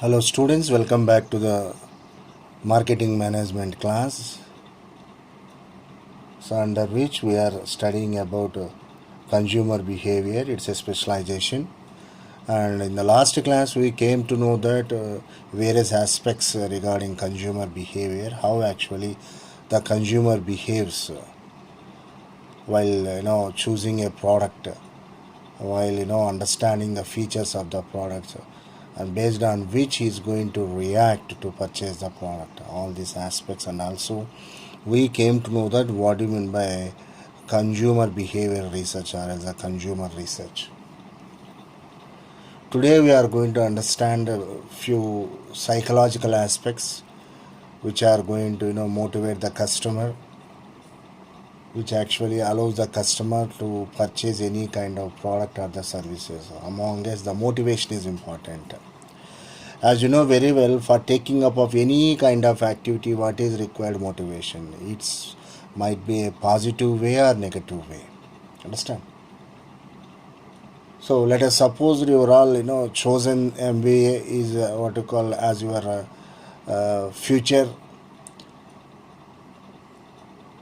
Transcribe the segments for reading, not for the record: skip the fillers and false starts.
Hello students, welcome back to the marketing management class. So under which we are studying about consumer behavior. It's a specialization, and in the last class we came to know that various aspects regarding consumer behavior, how actually the consumer behaves while choosing a product, while understanding the features of the product, and based on which he is going to react to purchase the product, all these aspects. And also we came to know that what do you mean by consumer behavior research or as a consumer research. Today we are going to understand a few psychological aspects which are going to motivate the customer, which actually allows the customer to purchase any kind of product or the services. Among us, the motivation is important. As you know very well, for taking up of any kind of activity, what is required? Motivation. It might be a positive way or negative way. Understand? So let us suppose you are all chosen MBA is what you call as your future,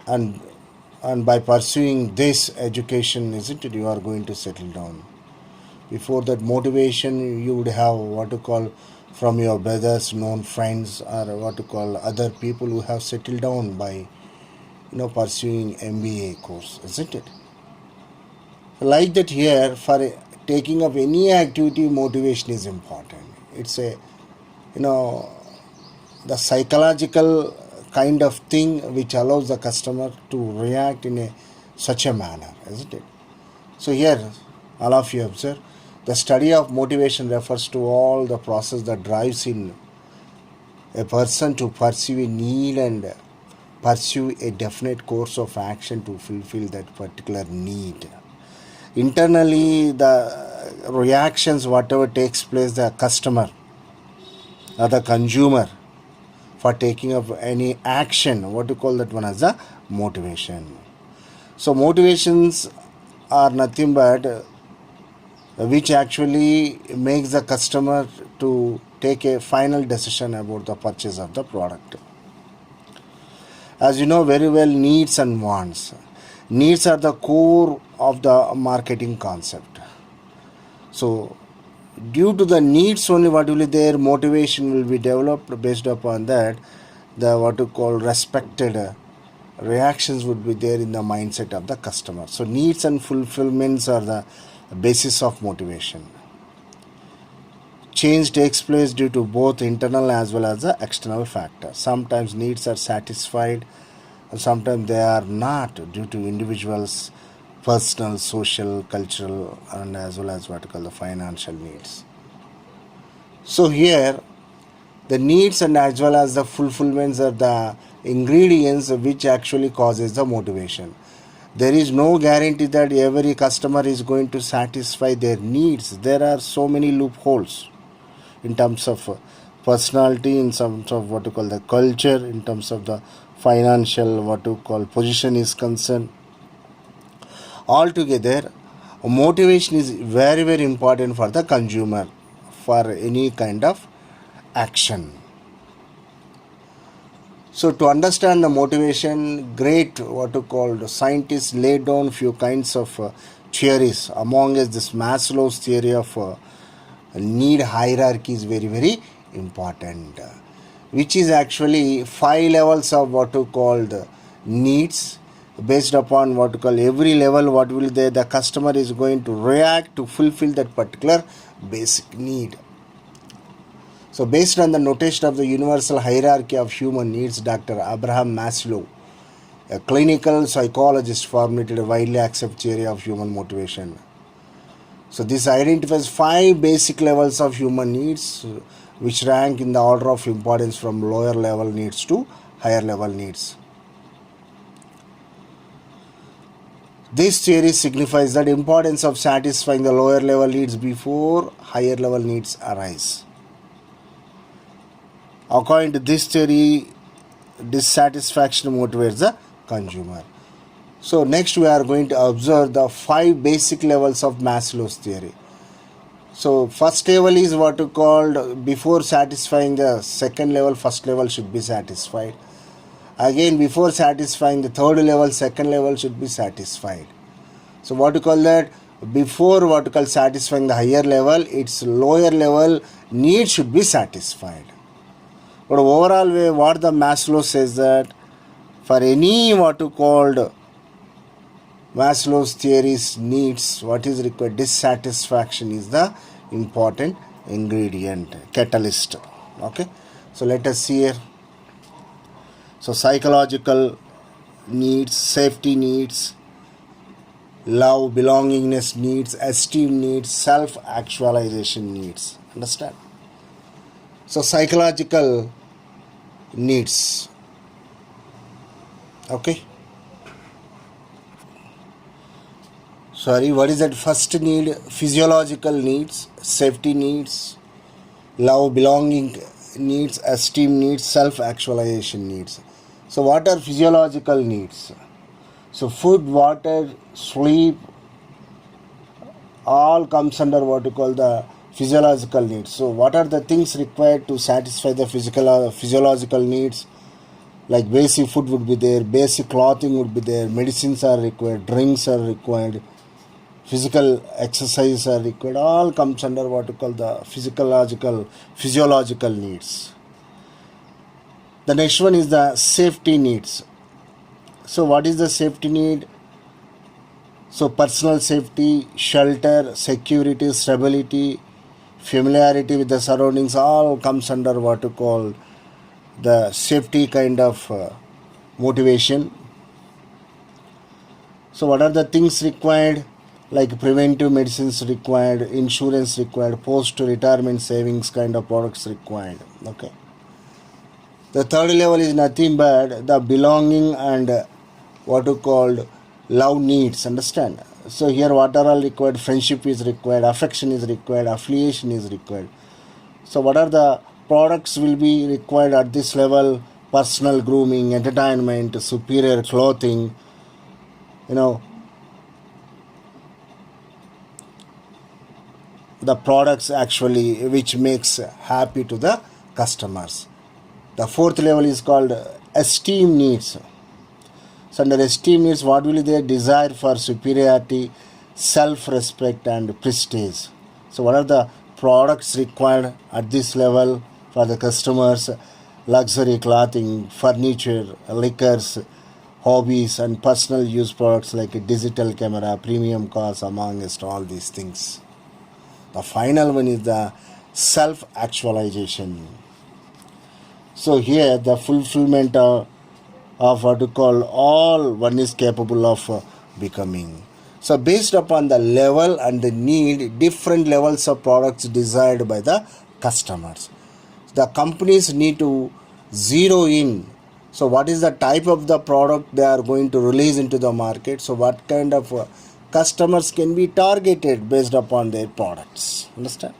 and by pursuing this education, isn't it, you are going to settle down. Before that motivation, you would have what you call from your brothers, known friends, or what you call other people who have settled down by pursuing MBA course, isn't it? Like that here, for taking up any activity, motivation is important. It's a the psychological kind of thing which allows the customer to react in such a manner, isn't it? So here, all of you observe, the study of motivation refers to all the process that drives in a person to pursue a need and pursue a definite course of action to fulfill that particular need. Internally, the reactions, whatever takes place, the customer or the consumer for taking up any action, what you call that one as a motivation. So motivations are nothing but which actually makes the customer to take a final decision about the purchase of the product. As you know very well, needs and wants. Needs are the core of the marketing concept. So due to the needs only, what will be their motivation will be developed. Based upon that, the what you call respected reactions would be there in the mindset of the customer. So needs and fulfillments are the basis of motivation. Change takes place due to both internal as well as the external factors. Sometimes needs are satisfied, and sometimes they are not, due to individuals' personal, social, cultural, and as well as what you call the financial needs. So here, the needs and as well as the fulfillments are the ingredients which actually causes the motivation. There is no guarantee that every customer is going to satisfy their needs. There are so many loopholes in terms of personality, in terms of what you call the culture, in terms of the financial what you call position is concerned. Altogether, motivation is very, very important for the consumer for any kind of action. So to understand the motivation, great what you call scientists laid down few kinds of theories. Among us, this Maslow's theory of need hierarchy is very, very important, which is actually 5 levels of what you call the needs. Based upon what you call every level, what will the customer is going to react to fulfill that particular basic need. So based on the notation of the universal hierarchy of human needs, Dr. Abraham Maslow, a clinical psychologist, formulated a widely accepted theory of human motivation. So this identifies 5 basic levels of human needs which rank in the order of importance from lower level needs to higher level needs. This theory signifies the importance of satisfying the lower level needs before higher level needs arise. According to this theory, dissatisfaction motivates the consumer. So next we are going to observe the 5 basic levels of Maslow's theory. So first level is what you called, before satisfying the second level, first level should be satisfied. Again, before satisfying the third level, second level should be satisfied. So what you call that, before what you call satisfying the higher level, its lower level needs should be satisfied. But overall way, what the Maslow says that for any what you called Maslow's theories needs, what is required, dissatisfaction is the important ingredient, catalyst. Okay, so let us see here. So psychological needs, safety needs, love, belongingness needs, esteem needs, self-actualization needs. Understand? So psychological needs. Okay. Sorry, what is that first need? Physiological needs, safety needs, love, belonging needs, esteem needs, self-actualization needs. So what are physiological needs? So food, water, sleep, all comes under what you call the physiological needs. So what are the things required to satisfy the physiological needs? Like basic food would be there, basic clothing would be there, medicines are required, drinks are required, physical exercise are required, all comes under what you call the physiological needs. The next one is the safety needs. So what is the safety need? So personal safety, shelter, security, stability, familiarity with the surroundings, all comes under what you call the safety kind of motivation. So what are the things required? Like preventive medicines required, insurance required, post-retirement savings kind of products required. Okay. The third level is nothing but the belonging and what you called love needs. Understand? So here what are all required? Friendship is required, affection is required, affiliation is required. So what are the products will be required at this level? Personal grooming, entertainment, superior clothing, the products actually which makes happy to the customers. The fourth level is called esteem needs. So under esteem needs, what will be their desire for superiority, self-respect and prestige. So what are the products required at this level for the customers? Luxury clothing, furniture, liquors, hobbies and personal use products like a digital camera, premium cars, amongst all these things. The final one is the self-actualization. So here the fulfillment of what you call all one is capable of becoming. So based upon the level and the need, different levels of products desired by the customers. The companies need to zero in. So what is the type of the product they are going to release into the market? So what kind of customers can be targeted based upon their products. Understand?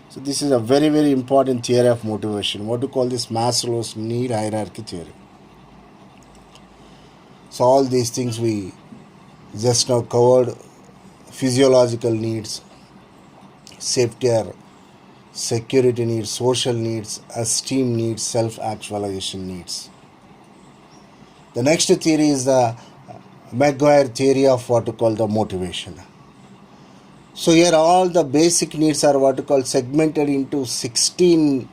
So this is a very, very important theory of motivation. What to call this? Maslow's need hierarchy theory. So all these things we just now covered: physiological needs, safety or security needs, social needs, esteem needs, self-actualization needs. The next theory is the Maguire theory of what to call the motivation. So here all the basic needs are what to call segmented into 16.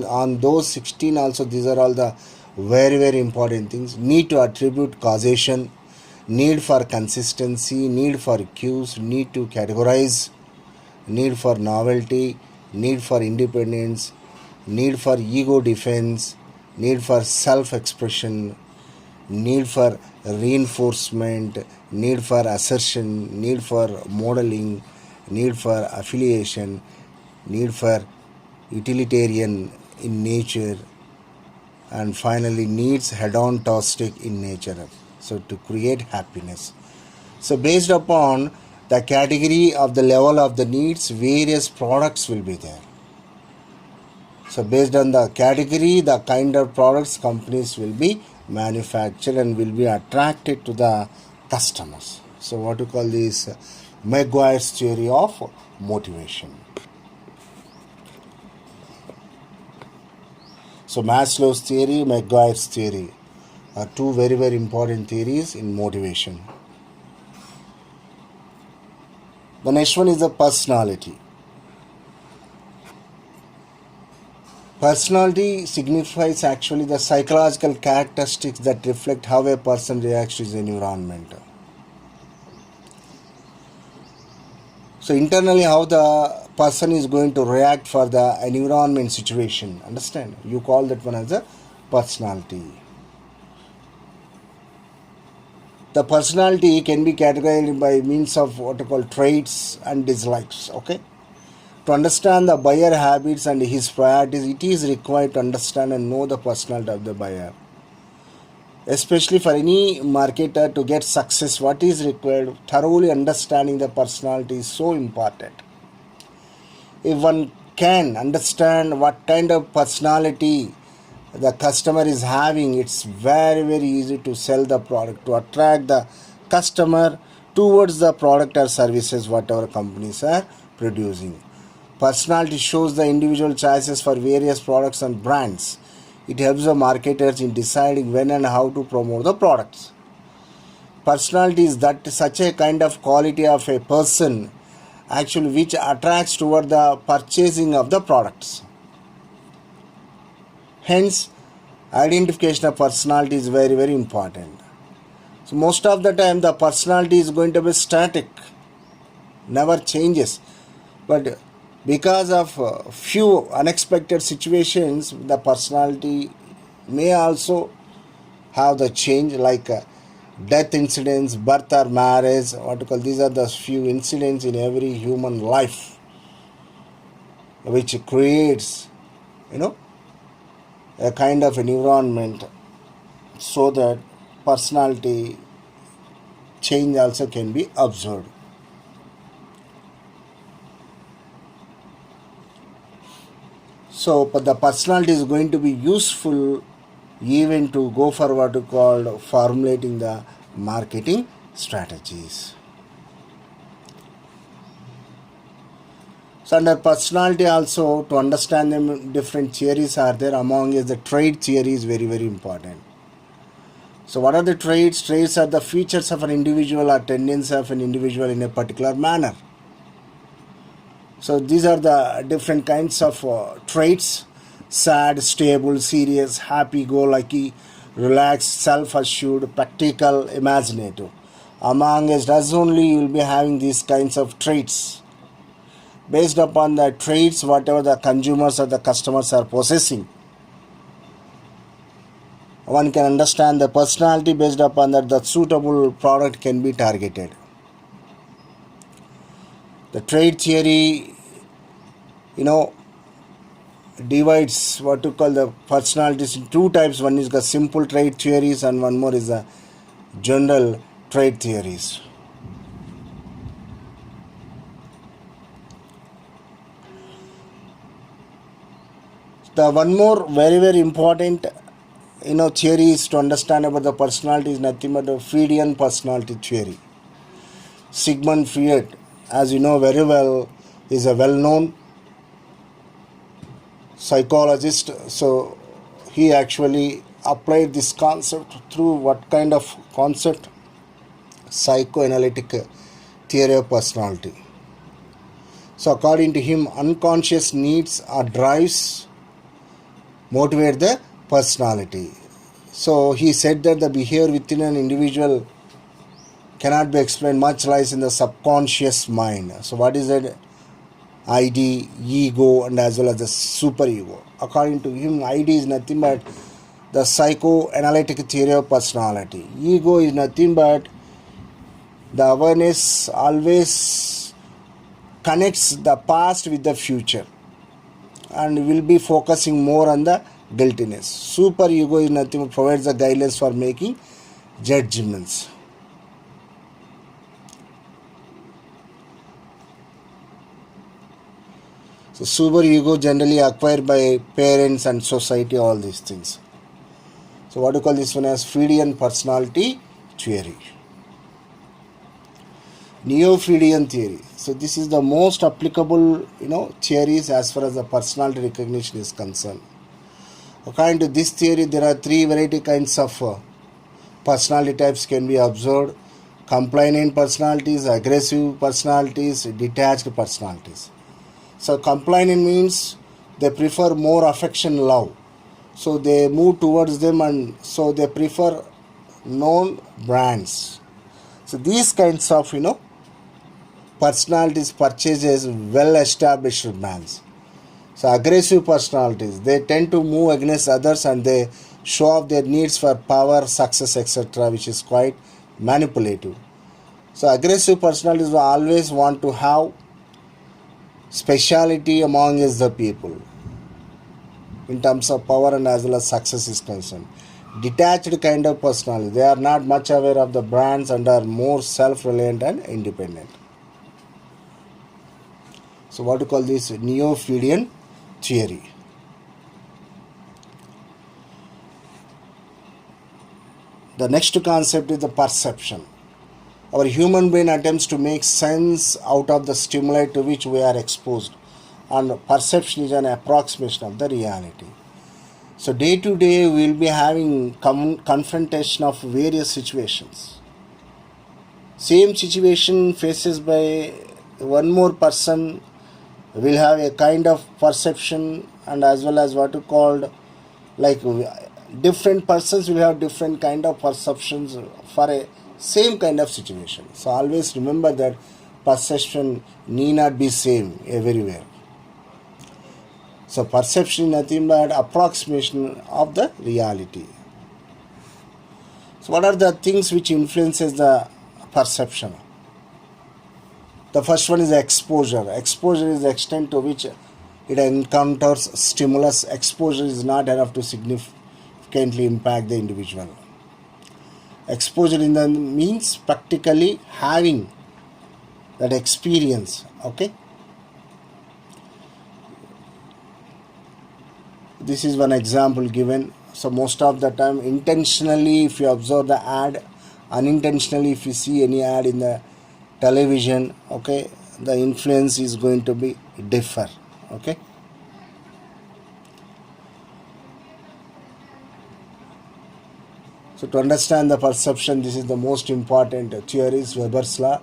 On those 16 also, these are all the very, very important things. Need to attribute causation, need for consistency, need for cues, need to categorize, need for novelty, need for independence, need for ego defense, need for self-expression, need for reinforcement, need for assertion, need for modeling, need for affiliation, need for utilitarian in nature, and finally needs hedonistic in nature. So to create happiness. So based upon the category of the level of the needs, various products will be there. So based on the category, the kind of products companies will be manufactured and will be attracted to the customers. So what you call this Maguire's theory of motivation. So Maslow's theory, Maguire's theory are two very, very important theories in motivation. The next one is the personality. Personality signifies actually the psychological characteristics that reflect how a person reacts to his environment. So internally how the person is going to react for the environment situation. Understand? You call that one as a personality. The personality can be categorized by means of what are called traits and dislikes. Okay. To understand the buyer habits and his priorities, it is required to understand and know the personality of the buyer. Especially for any marketer to get success, what is required, thoroughly understanding the personality is so important. If one can understand what kind of personality the customer is having, it's very, very easy to sell the product, to attract the customer towards the product or services whatever companies are producing. Personality shows the individual choices for various products and brands. It helps the marketers in deciding when and how to promote the products. Personality is that such a kind of quality of a person actually which attracts toward the purchasing of the products. Hence, identification of personality is very, very important. So most of the time the personality is going to be static, never changes. But because of few unexpected situations, the personality may also have the change, like death incidents, birth or marriage, what you call, these are the few incidents in every human life which creates, a kind of environment so that personality change also can be observed. So the personality is going to be useful even to go for what you call formulating the marketing strategies. So under personality also, to understand them, different theories are there. Among is the trait theory is very, very important. So what are the traits? Traits are the features of an individual or tendency of an individual in a particular manner. So these are the different kinds of traits: sad, stable, serious, happy-go-lucky, relaxed, self-assured, practical, imaginative. Among us only you will be having these kinds of traits. Based upon the traits, whatever the consumers or the customers are possessing, one can understand the personality. Based upon that, the suitable product can be targeted. The trait theory, divides what you call the personalities in two types. One is the simple trait theories and one more is the general trait theories. The one more very, very important theory is to understand about the personality is nothing but the Freudian personality theory. Sigmund Freud, as you know very well, is a well-known psychologist. So he actually applied this concept through what kind of concept? Psychoanalytic theory of personality. So according to him, unconscious needs or drives motivate the personality. So he said that the behavior within an individual cannot be explained, much lies in the subconscious mind. So what is that? ID, ego, and as well as the superego. According to him, ID is nothing but the psychoanalytic theory of personality. Ego is nothing but the awareness always connects the past with the future and will be focusing more on the guiltiness. Superego is nothing but provides the guidelines for making judgments. So superego generally acquired by parents and society, all these things. So what do you call this one as Freudian personality theory. Neo-Freudian theory. So this is the most applicable, theories as far as the personality recognition is concerned. According to this theory, there are three variety kinds of personality types can be observed: compliant personalities, aggressive personalities, detached personalities. So compliant means they prefer more affection, love. So they move towards them, and so they prefer known brands. So these kinds of personalities purchases well established brands. So aggressive personalities, they tend to move against others and they show off their needs for power, success, etc., which is quite manipulative. So aggressive personalities will always want to have speciality among the people in terms of power and as well as success is concerned. Detached kind of personality, they are not much aware of the brands and are more self-reliant and independent. So what do you call this? Neo-Freudian theory. The next concept is the perception. Our human brain attempts to make sense out of the stimuli to which we are exposed, and perception is an approximation of the reality. So day to day we will be having confrontation of various situations. Same situation faces by one more person will have a kind of perception, and as well as what you called, like, different persons will have different kind of perceptions for a same kind of situation. So always remember that perception need not be same everywhere. So perception is nothing but approximation of the reality. So what are the things which influences the perception? The first one is exposure. Exposure is the extent to which it encounters stimulus. Exposure is not enough to significantly impact the individual. Exposure in the means practically having that experience. Okay. This is one example given. So most of the time, intentionally if you observe the ad, unintentionally if you see any ad in the television, okay, the influence is going to be differ. Okay. So to understand the perception, this is the most important theory, is Weber's law.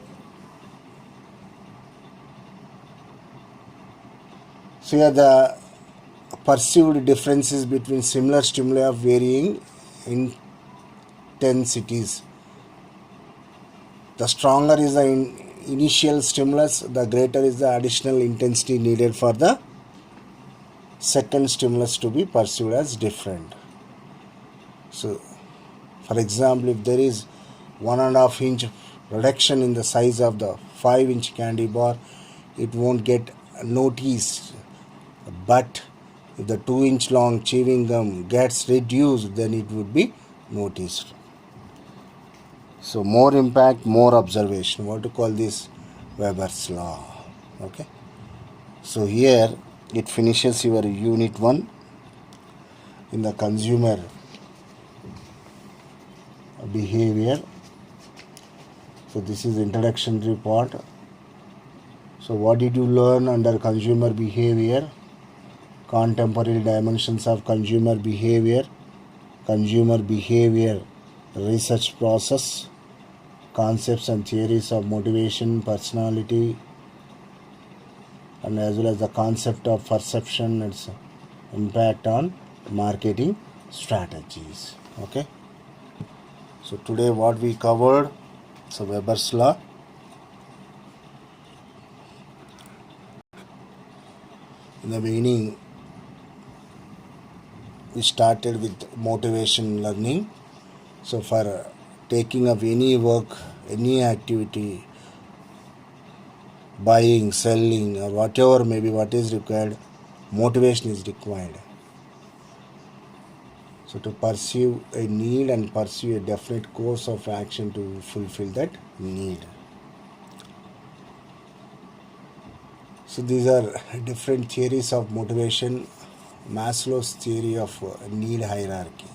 So here the perceived differences between similar stimuli of varying intensities. The stronger is the initial stimulus, the greater is the additional intensity needed for the second stimulus to be perceived as different. So for example, if there is 1.5 inch reduction in the size of the 5-inch candy bar, it won't get noticed. But if the 2-inch long chewing gum gets reduced, then it would be noticed. So more impact, more observation. What to call this? Weber's law. Okay. So here it finishes your unit 1 in the consumer behavior. So this is introductory part. So what did you learn under consumer behavior? Contemporary dimensions of consumer behavior research process, concepts and theories of motivation, personality, and as well as the concept of perception and its impact on marketing strategies. Okay. So today what we covered, so Weber's law. In the beginning, we started with motivation learning. So for taking up any work, any activity, buying, selling, or whatever maybe what is required, motivation is required. So to pursue a need and pursue a definite course of action to fulfill that need. So these are different theories of motivation. Maslow's theory of need hierarchy.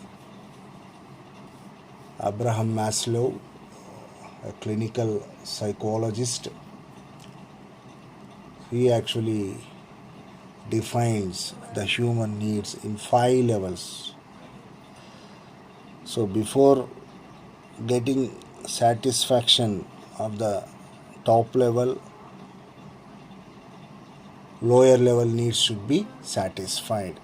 Abraham Maslow a clinical psychologist. He actually defines the human needs in 5 levels. So before getting satisfaction of the top level, lower level needs should be satisfied.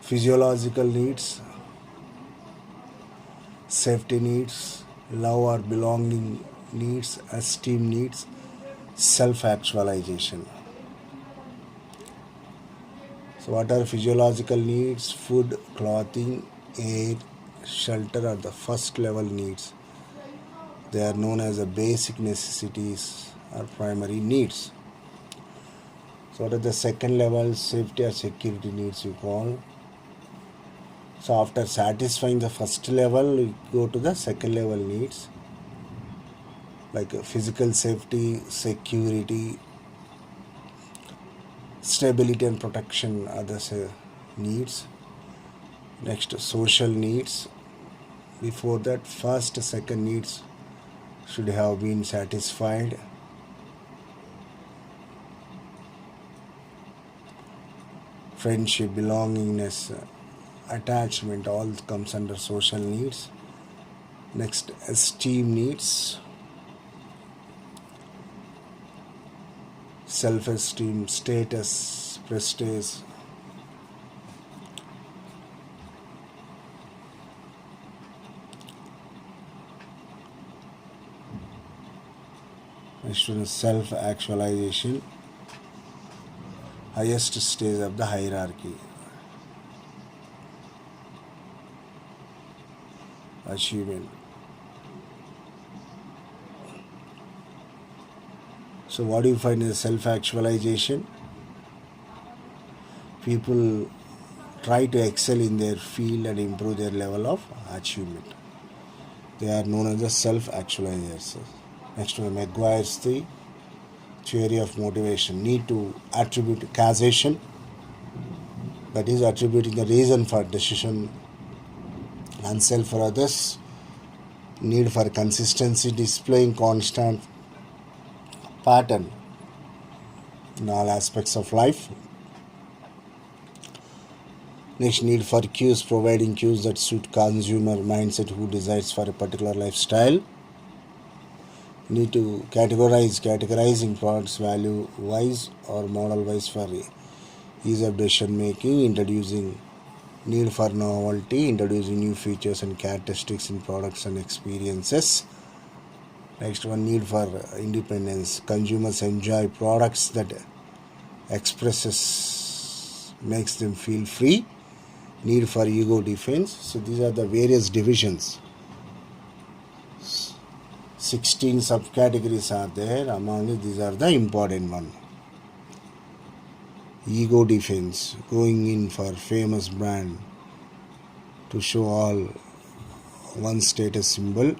Physiological needs, safety needs, love or belonging needs, esteem needs, self-actualization. So what are physiological needs? Food, clothing, air, shelter are the first level needs. They are known as the basic necessities or primary needs. So what are the second level? Safety or security needs you call. So after satisfying the first level, we go to the second level needs, like physical safety, security, stability and protection are the needs. Next, social needs. Before that, first, second needs should have been satisfied. Friendship, belongingness, attachment, all comes under social needs. Next, esteem needs. Self-esteem, status, prestige. Next one is self-actualization, highest stage of the hierarchy. Achievement. So what do you find is self-actualization? People try to excel in their field and improve their level of achievement. They are known as the self-actualizers. Next one, McGuire's theory of motivation. Need to attribute causation, that is attributing the reason for decision and self for others. Need for consistency, displaying constant pattern in all aspects of life. Next, need for cues, providing cues that suit consumer mindset who desires for a particular lifestyle. Need to categorizing products value wise or model wise for ease of decision making. Introducing need for novelty, introducing new features and characteristics in products and experiences. Next one, need for independence. Consumers enjoy products that expresses makes them feel free. Need for ego defense. So these are the various divisions. 16 subcategories are there. Among it, these are the important one. Ego defense, going in for famous brand to show all one status symbol.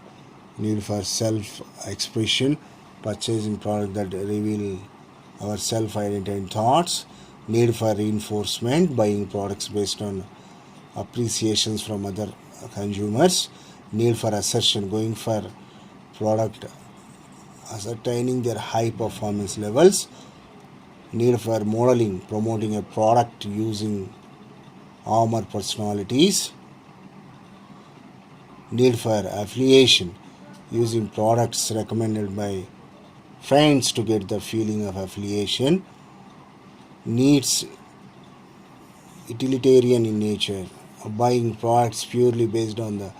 Need for self-expression, purchasing product that reveal our self-identity and thoughts. Need for reinforcement, buying products based on appreciations from other consumers. Need for assertion, going for product ascertaining their high performance levels. Need for modeling, promoting a product using armor personalities. Need for affiliation, using products recommended by friends to get the feeling of affiliation. Needs utilitarian in nature, buying products purely based on the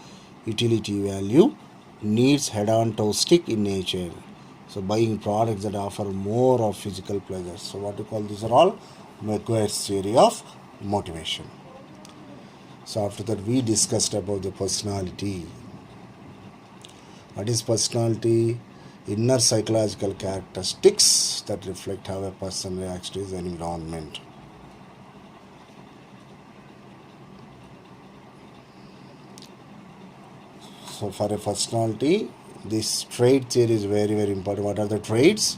utility value. Needs hedonistic in nature, so buying products that offer more of physical pleasure. So what we call, these are all McGuire's theory of motivation. So after that, we discussed about the personality. What is personality? Inner psychological characteristics that reflect how a person reacts to his environment. So for a personality, this trait theory is very, very important. What are the traits?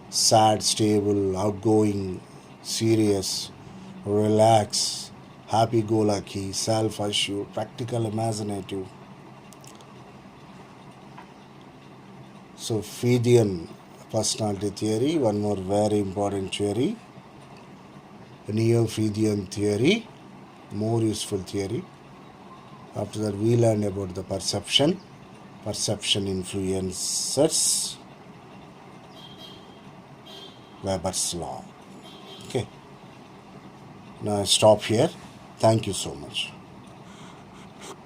Sad, stable, outgoing, serious, relax, happy-go-lucky, self-assured, practical, imaginative. So Fidian personality theory, one more very important theory, Neo-Fidian theory, more useful theory. After that we learn about the perception influencers, Weber's law. Okay, now I stop here. Thank you so much.